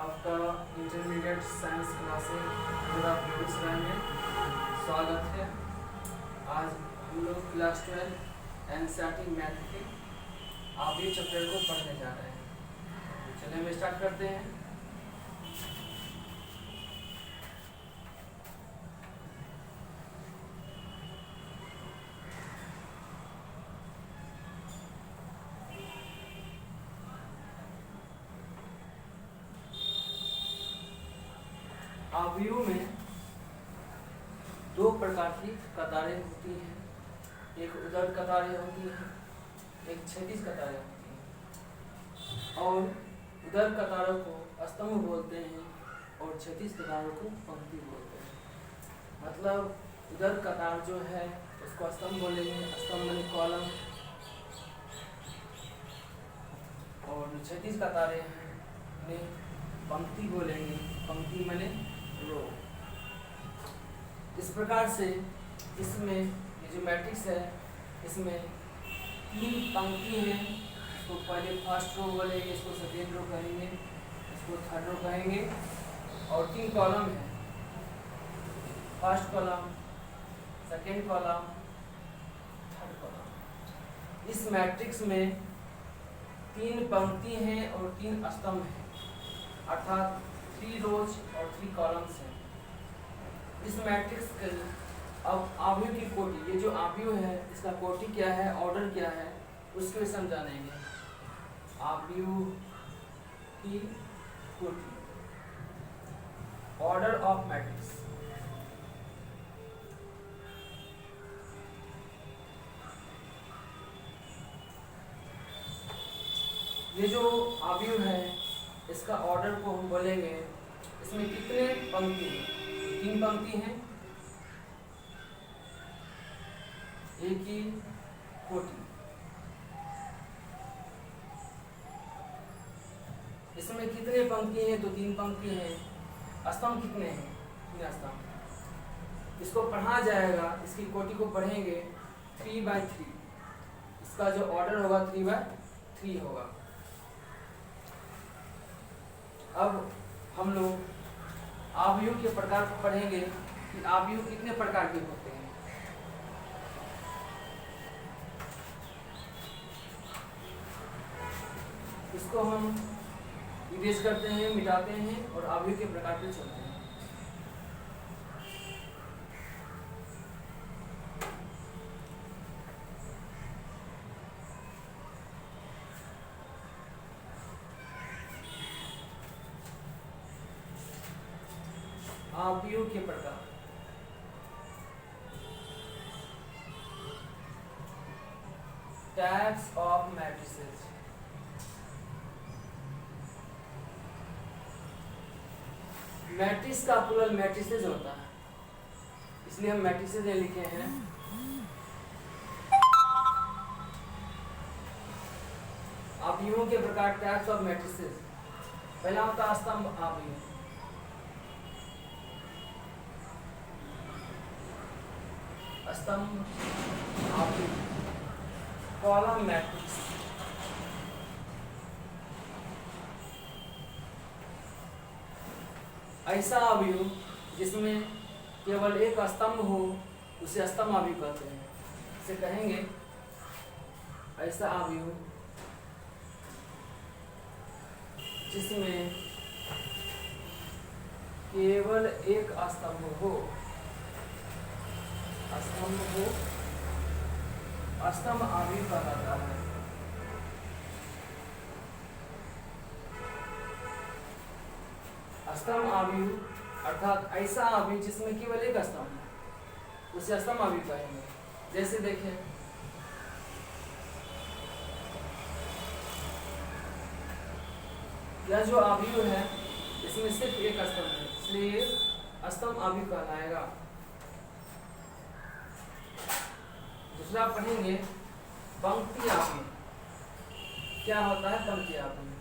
आपका intermediate science classes पूरा बेगूसराय में स्वागत है। आज हम लोग क्लास 12 एनसीईआरटी मैथ के आखिरी चैप्टर को पढ़ने जा रहे हैं। चलिए हम स्टार्ट करते हैं। आव्यूह में दो प्रकार की कतारें होती हैं। एक उदर कतारें होती हैं, एक क्षैतिज कतारें होती हैं। और उदर कतारों को स्तंभ बोलते हैं और क्षैतिज कतारों को पंक्ति बोलते हैं। मतलब उदर कतार जो है उसको स्तंभ बोलेंगे, स्तंभ माने कॉलम, और क्षैतिज कतारें हैं पंक्ति बोलेंगे, पंक्ति माने रो। इस प्रकार से इसमें ये जो मैट्रिक्स है इसमें तीन पंक्ति हैं। इसको पहले फर्स्ट रो बोलेंगे, इसको सेकेंड रो कहेंगे, इसको थर्ड रो कहेंगे, और तीन कॉलम है। First column, second column, third column. इस मैट्रिक्स में तीन पंक्ति हैं और तीन स्तंभ हैं, अर्थात 3 रोज और 3 कॉलम्स हैं। इस मैट्रिक्स के अब आव्यूह की कोटि, ये जो आव्यूह है इसका कोटि क्या है, ऑर्डर क्या है, उसके विषय हम जानेंगे। आव्यूह की कोटि, ऑर्डर ऑफ मैट्रिक्स। ये जो आव्यूह है इसका ऑर्डर को हम बोलेंगे। इसमें कितने पंक्ति हैं? 3 पंक्ति हैं, एक ही कोटि। इसमें कितने पंक्ति हैं? तो 3 पंक्ति हैं। स्तंभ कितने हैं? 3 स्तंभ। इसको पढ़ा जाएगा, इसकी कोटि को पढ़ेंगे 3/3। इसका जो ऑर्डर होगा 3/3 होगा। अब हम लोग आव्यूह के प्रकार को पढ़ेंगे कि आव्यूह कितने प्रकार के होते हैं। इसको हम इरेज करते हैं, मिटाते हैं और आव्यूह के प्रकार पे चलते हैं। आव्यूह के प्रकार। Types of matrices. मैट्रिक्स का प्लूरल मैट्रिसेस होता है, इसलिए हम मैट्रिसेस लिखे हैं। आव्यूहों के प्रकार, टाइप्स ऑफ मैट्रिसेस। पहला होता है स्तंभ आव्यूह। स्तंभ आव्यूह, कॉलम मैट्रिक्स। ऐसा आव्यूह जिसमें केवल एक स्तंभ हो उसे स्तंभ आव्यूह कहते हैं। इसे कहेंगे ऐसा आव्यूह जिसमें केवल एक स्तंभ हो, स्तंभ आव्यूह कहलाता है। स्तंभ आव्यूह अर्थात ऐसा आव्यूह जिसमें केवल एक स्तंभ है उसे स्तंभ आव्यूह कहेंगे। जैसे देखें, यह जो आव्यूह है इसमें सिर्फ एक स्तंभ है, इसलिए स्तंभ आव्यूह कहलाएगा। दूसरा पढ़ेंगे पंक्ति आव्यूह। क्या होता है पंक्ति आव्यूह?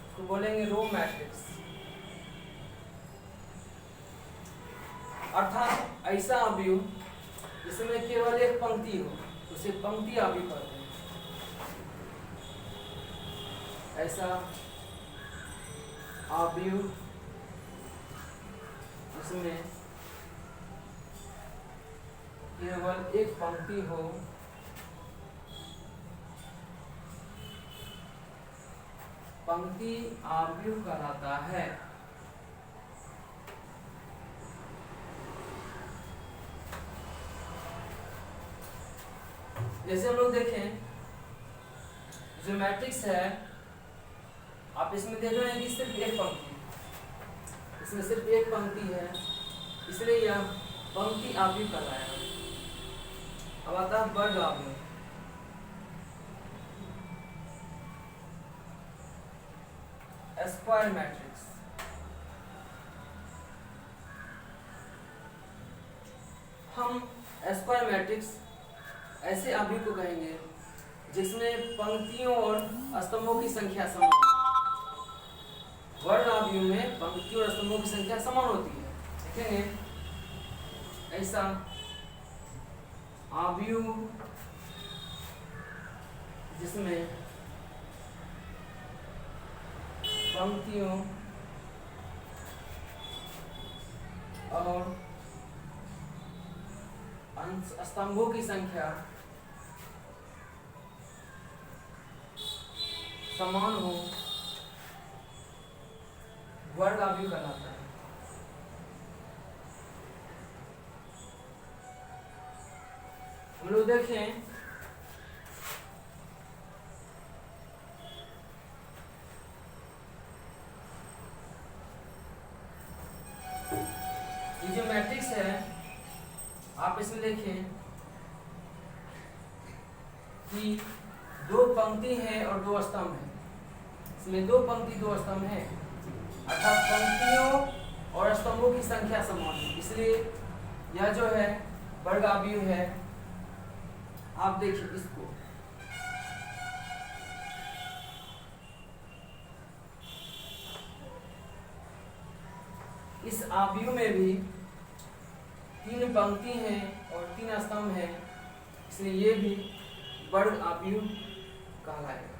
इसको बोलेंगे रो मैट्रिक्स। अर्थात ऐसा आव्यूह जिसमें केवल एक पंक्ति हो उसे पंक्ति आव्यूह कहते हैं। ऐसा अवयव जिसमें केवल एक पंक्ति हो, पंक्ति अवयव कहलाता है। जैसे हम लोग देखें, जो मैट्रिक्स है, आप इसमें देख रहे हैं कि सिर्फ एक पंक्ति, इसमें सिर्फ एक पंक्ति है, इसलिए यह पंक्ति अवयव कहलाएगा। अब आता है वर्ग अवयव। स्क्वायर मैट्रिक्स, हम स्क्वायर मैट्रिक्स ऐसे अवयव को कहेंगे जिसमें पंक्तियों और स्तंभों की संख्या समान हो। वर्ग अवयव में पंक्तियों और स्तंभों की संख्या समान होती है। देखेंगे ऐसा अवयव जिसमें पंक्तियों और स्तंभों की संख्या समान हो, वर्ग अवयव कहलाता है। हम लोग देखें, ये जो मैट्रिक्स है, आप इसमें देखें कि दो पंक्ति है और दो स्तंभ है। इसमें दो पंक्ति दो स्तंभ है, अर्थात पंक्तियों और स्तंभों की संख्या समान है, इसलिए यह जो है वर्ग अवयव है। आप देखिए इसको, इस अवयव में भी तीन पंक्ति हैं और तीन स्तंभ हैं, इसलिए ये भी वर्ग अवयव कहलाएगा।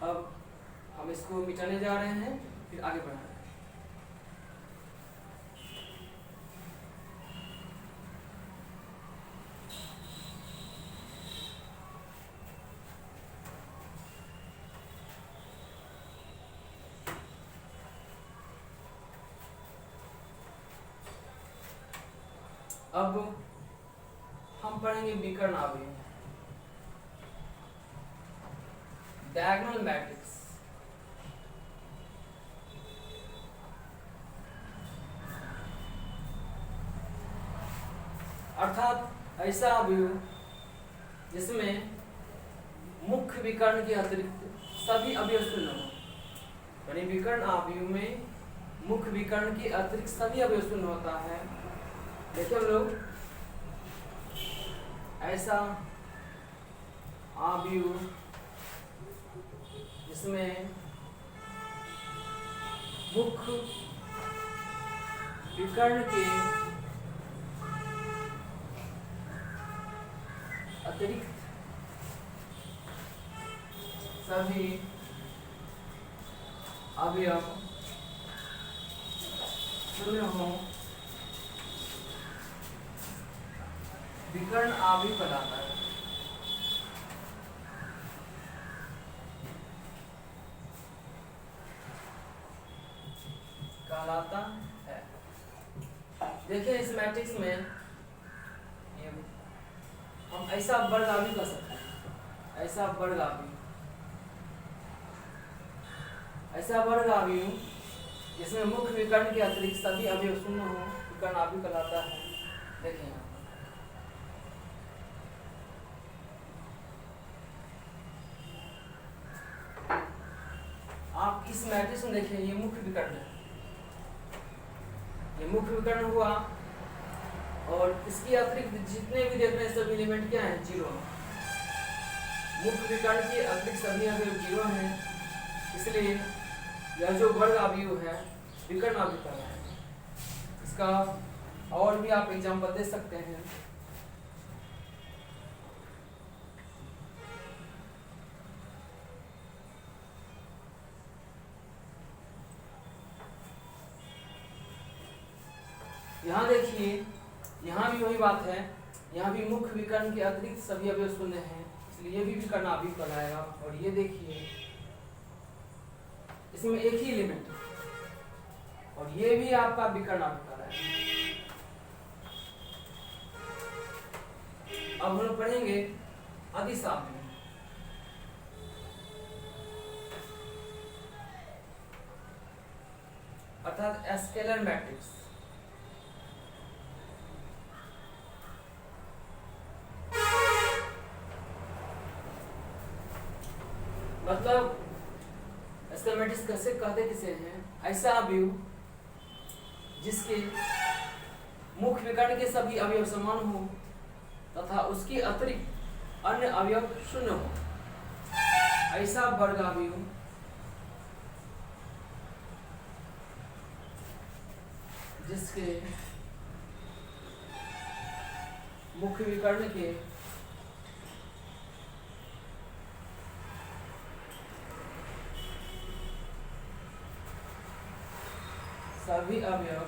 अब हम इसको मिटाने जा रहे हैं, फिर आगे बढ़ाएंगे। अब हम पढ़ेंगे विकर्ण अवयव, डायगोनल मैट्रिक्स। अर्थात ऐसा अवयव जिसमें मुख्य विकर्ण के अतिरिक्त सभी अवयव शून्य हो, यानी विकर्ण अवयव में मुख्य विकर्ण के अतिरिक्त सभी अवयव शून्य होता है। देखिए हम लोग, ऐसा अवयव जिसमें मुख्य विकर्ण के अतिरिक्त सभी अवयव शून्य हों, विकर्ण अवयव कहलाता है। कहलाता है। देखिए इस मैट्रिक्स में हम ऐसा वर्ग अवयव कर सकते हैं, ऐसा वर्ग अवयव, ऐसा वर्ग अवयव जिसमें मुख्य विकर्ण के अतिरिक्त सभी अवयव शून्य हो, विकर्ण अवयव कहलाता है। देखिए आप इस मैट्रिक्स में देखिए, ये मुख्य विकर्ण है, ये मुख्य विकर्ण हुआ, और इसके अतिरिक्त जितने भी देख रहे हैं सभी एलिमेंट क्या हैं, जीरो। मुख्य विकर्ण के अतिरिक्त सभी अवयव जीरो हैं, इसलिए यह जो वर्ग अवयव है विकर्ण अवयव कहलाता है। इसका और भी आप एग्जाम्पल दे सकते हैं। यहाँ देखिए, यहाँ भी वही बात है, यहाँ भी मुख्य विकर्ण के अतिरिक्त सभी अवयव शून्य हैं, इसलिए ये भी विकर्ण अवयव कहलाएगा। और ये देखिए, इसमें एक ही एलिमेंट और ये भी आपका विकर्ण अवयव कहलाएगा। अब हम लोग पढ़ेंगे अदिश अवयव। अर्थात स्केलर मैट्रिक्स। मतलब स्केलर मैट्रिक्स कैसे कहते किसे हैं? ऐसा अवयव जिसके मुख्य विकर्ण के सभी अवयव समान हो तथा उसके अतिरिक्त अन्य अवयव शून्य हो। ऐसा वर्ग अवयव जिसके मुख्य विकर्ण के सभी अवयव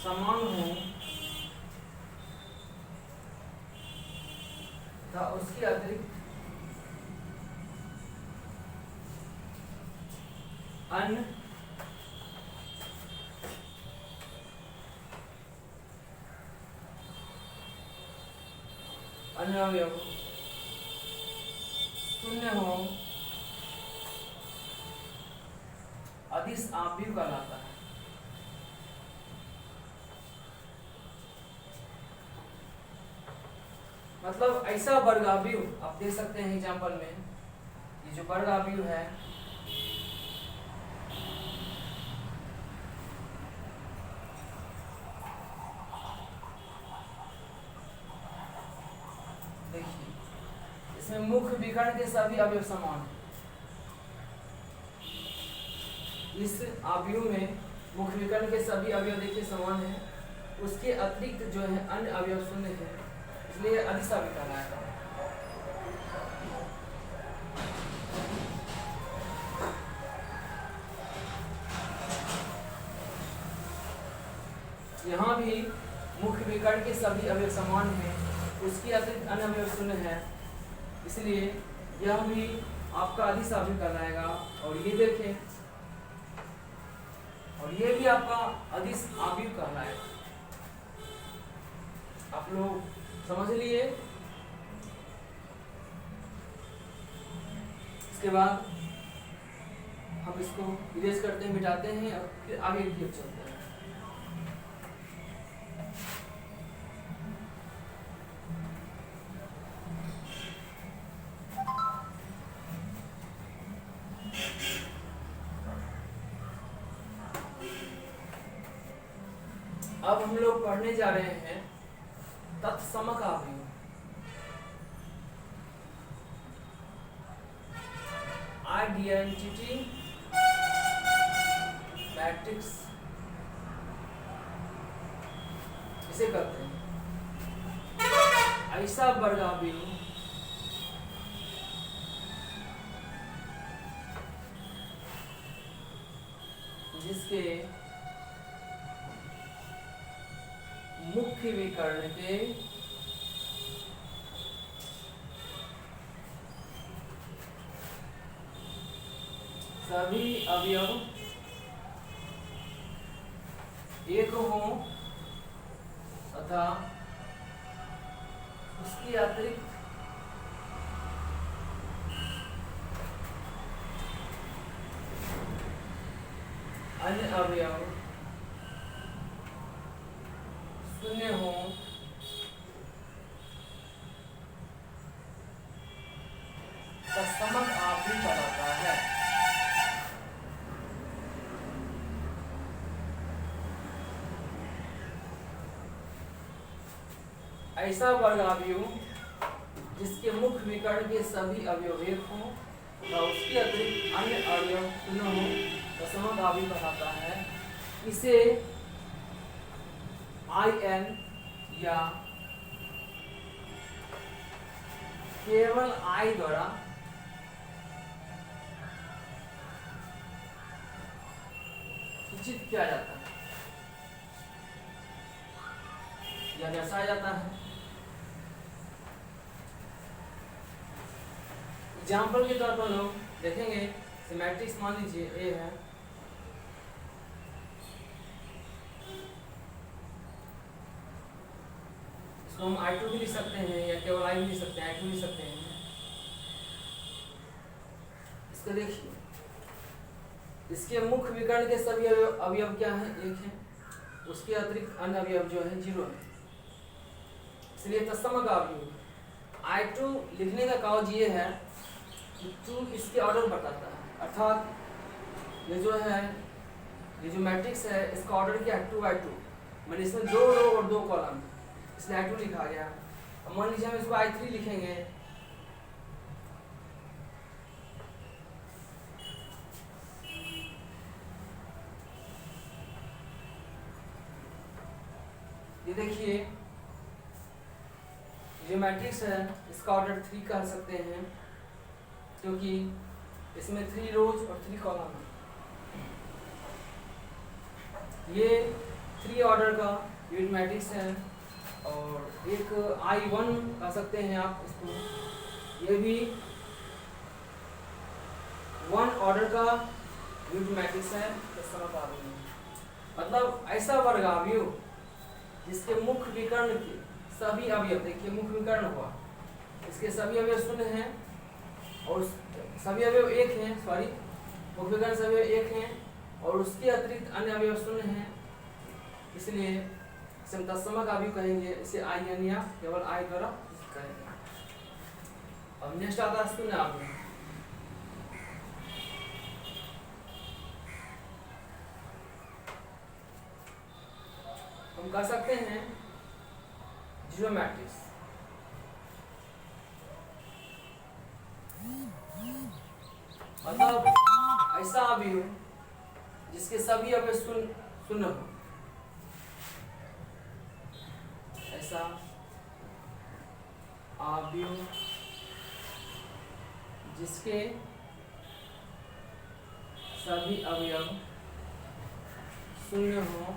समान हो तथा उसके अतिरिक्त अन्य अवयव शून्य हो, अदिश अवयव कहलाता है। मतलब ऐसा वर्ग अवयव आप देख सकते हैं एग्जांपल में, ये जो वर्ग अवयव है देखिए, इसमें मुख्य विकर्ण के सभी अवयव समान हैं। इस अवयव में मुख्य विकर्ण के सभी अवयव देखिए समान हैं, उसके अतिरिक्त जो है अन्य अवयव शून्य है, इसलिए अदिश अवयव कहलाएगा। यहाँ भी मुख्य विकर्ण के सभी अवयव समान हैं, उसके अतिरिक्त अन्य अवयव शून्य है, इसलिए यह भी आपका अदिश अवयव कहलाएगा। और ये देखें, और ये भी आपका अदिश अवयव कहलाएगा। आप लोग समझ लिए। इसके बाद हम इसको इरेज करते हैं, मिटाते हैं और फिर आगे की ओर चलते हैं। अब हम लोग पढ़ने जा रहे हैं तत्समक अवयव। आइडेंटिटी मैट्रिक्स इसे कहते हैं। ऐसा वर्ग अवयव जिसके मुख्य विकर्ण के सभी अवयव एक हों तथा उसके अतिरिक्त अन्य अवयव शून्य हो, तत्समक अवयव कहलाता है। ऐसा वर्ग अवयव जिसके मुख्य विकर्ण के सभी अवयव एक हों तथा उसके अतिरिक्त अन्य अवयव शून्य हो, तत्समक अवयव कहलाता है। इसे IN या केवल I द्वारा सूचित किया जाता है या दर्शाया जाता है। एग्जाम्पल के तौर पर लोग देखेंगे, मैट्रिक्स मान लीजिए ए है, इसको हम I2 भी लिख सकते हैं या केवल I भी लिख सकते हैं, I2 लिख सकते हैं। इसको देखिए, इसके मुख्य विकर्ण के सभी अवयव क्या हैं? एक है, उसके अतिरिक्त अन्य अवयव जो है 0 है, इसलिए तत्समक अवयव I2 लिखने का काज ये है कि 2 इसके ऑर्डर बताता है, अर्थात ये जो है, ये जो मैट्रिक्स है इसका ऑर्डर क्या है? 2×2, मैंने इसमें 2 रो और 2 कॉलम, इसलिए I2 लिखा गया। अब मान लीजिए हम इसको I3 लिखेंगे, ये देखिए जो मैट्रिक्स है इसका ऑर्डर 3 कह सकते हैं, क्योंकि इसमें 3 रोज और 3 कॉलम है। ये 3 ऑर्डर का यूनिट मैट्रिक्स है, और एक I1 कह सकते हैं आप इसको, ये भी 1 ऑर्डर का यूनिट मैट्रिक्स है। मतलब ऐसा वर्ग अवयव जिसके मुख्य विकर्ण के सभी अवयव, देखिए मुख्य विकर्ण हुआ, इसके सभी अवयव 0 हैं और सभी अवयव 1 हैं, सॉरी मुख्य विकर्ण सभी अवयव 1 हैं और उसके अतिरिक्त अन्य अवयव 0 हैं, इसलिए इसे हम तत्समक अवयव कहेंगे। इसे IN या केवल I द्वारा कहेंगे। अब नेक्स्ट आता है शून्य अवयव। हम कह सकते हैं जीरो मैट्रिक्स, मतलब ऐसा अवयव जिसके सभी अवयव शून्य हो, ऐसा अवयव जिसके सभी अवयव शून्य हो,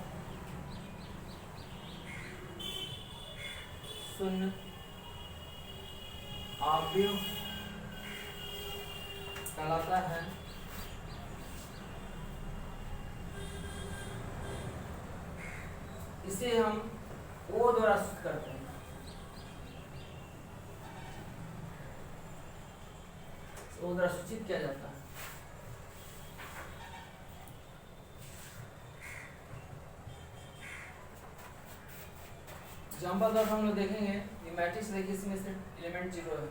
शून्य अवयव कहलाता है। इसे हम O द्वारा सूचित करते हैं। O द्वारा सूचित किया जाता है। एग्जाम्पल तौर हम लोग देखेंगे, ये मैट्रिक्स देखिए, इसमें से एलिमेंट 0 है,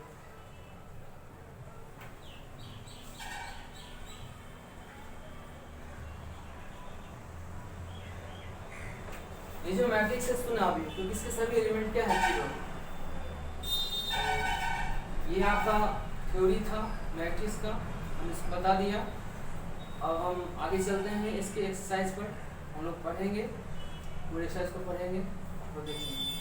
ये जो मैट्रिक्स है शून्य अवयव, क्योंकि इसके सभी एलिमेंट क्या है? 0। ये आपका थ्योरी था मैट्रिक्स का, हम इसको बता दिया। अब हम आगे चलते हैं, इसके एक्सरसाइज पर हम लोग पढ़ेंगे, पूरे एक्सरसाइज को पढ़ेंगे तो देखेंगे।